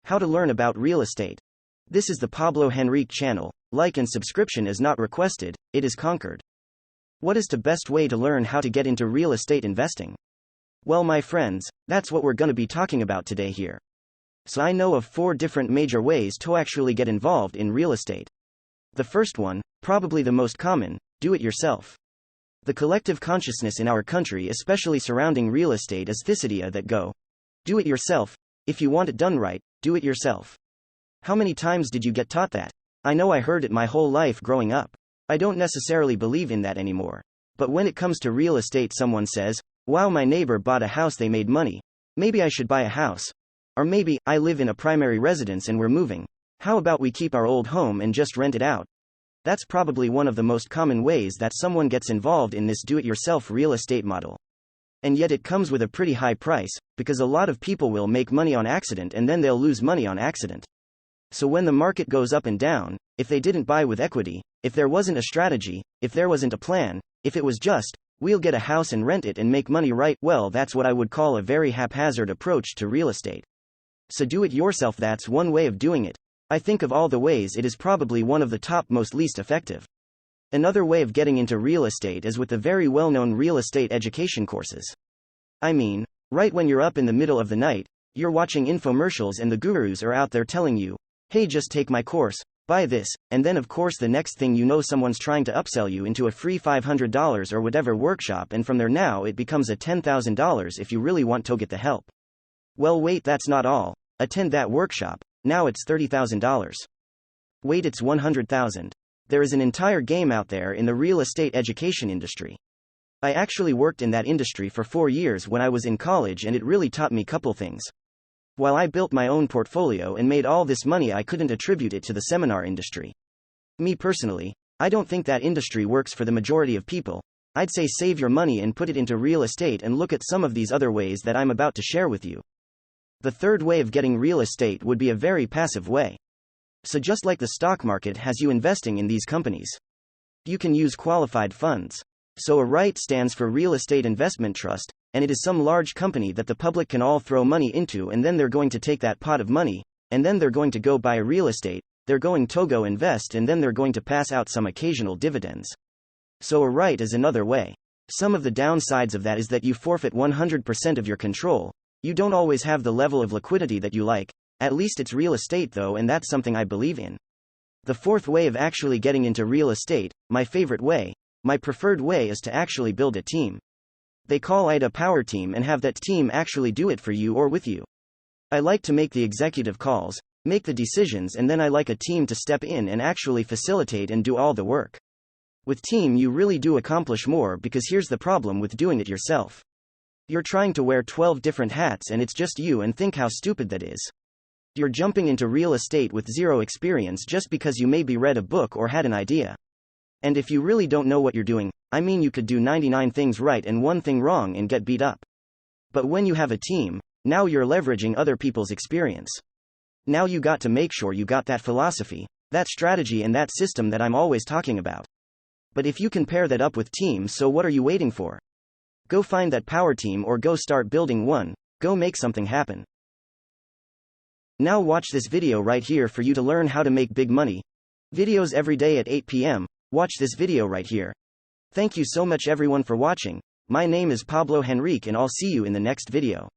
How to learn about real estate. This is the Pablo Henrique channel. Like and subscription is not requested, it is conquered. What is the best way to learn how to get into real estate investing? Well, my friends, that's what we're going to be talking about today here. So I know of 4 different major ways to actually get involved in real estate. The first one, probably the most common, do it yourself. The collective consciousness in our country, especially surrounding real estate, is this idea that do it yourself. If you want it done right, do it yourself. How many times did you get taught that? I know I heard it my whole life growing up. I don't necessarily believe in that anymore. But when it comes to real estate, someone says, wow, my neighbor bought a house, they made money. Maybe I should buy a house. Or maybe, I live in a primary residence and we're moving. How about we keep our old home and just rent it out? That's probably one of the most common ways that someone gets involved in this do-it-yourself real estate model. And yet it comes with a pretty high price, because a lot of people will make money on accident and then they'll lose money on accident. So when the market goes up and down, if they didn't buy with equity, if there wasn't a strategy, if there wasn't a plan, if it was just, we'll get a house and rent it and make money, right? Well, that's what I would call a very haphazard approach to real estate. So do it yourself, that's one way of doing it. I think of all the ways, it is probably one of the top most least effective. Another way of getting into real estate is with the very well-known real estate education courses. I mean, right when you're up in the middle of the night, you're watching infomercials and the gurus are out there telling you, hey, just take my course, buy this, and then of course the next thing you know someone's trying to upsell you into a free $500 or whatever workshop, and from there now it becomes a $10,000 if you really want to get the help. Well, wait, that's not all. Attend that workshop. Now it's $30,000. Wait, it's $100,000. There is an entire game out there in the real estate education industry. I actually worked in that industry for 4 years when I was in college, and it really taught me couple things. While I built my own portfolio and made all this money, I couldn't attribute it to the seminar industry. Me personally, I don't think that industry works for the majority of people. I'd say save your money and put it into real estate and look at some of these other ways that I'm about to share with you. The third way of getting real estate would be a very passive way. So just like the stock market has you investing in these companies, you can use qualified funds. So a REIT stands for Real Estate Investment Trust, and it is some large company that the public can all throw money into, and then they're going to take that pot of money, and then they're going to go buy real estate, they're going to go invest, and then they're going to pass out some occasional dividends. So a REIT is another way. Some of the downsides of that is that you forfeit 100% of your control. You don't always have the level of liquidity that you like. At least it's real estate though, and that's something I believe in. The fourth way of actually getting into real estate, my favorite way, my preferred way, is to actually build a team. They call it a power team, and have that team actually do it for you or with you. I like to make the executive calls, make the decisions, and then I like a team to step in and actually facilitate and do all the work. With team you really do accomplish more, because here's the problem with doing it yourself. You're trying to wear 12 different hats and it's just you, and think how stupid that is. You're jumping into real estate with zero experience just because you maybe read a book or had an idea. And if you really don't know what you're doing, I mean, you could do 99 things right and 1 thing wrong and get beat up. But when you have a team, now you're leveraging other people's experience. Now you got to make sure you got that philosophy, that strategy, and that system that I'm always talking about. But if you can pair that up with teams, so what are you waiting for? Go find that power team, or go start building one. Go make something happen. Now watch this video right here for you to learn how to make big money. Videos every day at 8 p.m. Watch this video right here. Thank you so much everyone for watching. My name is Pablo Henrique, and I'll see you in the next video.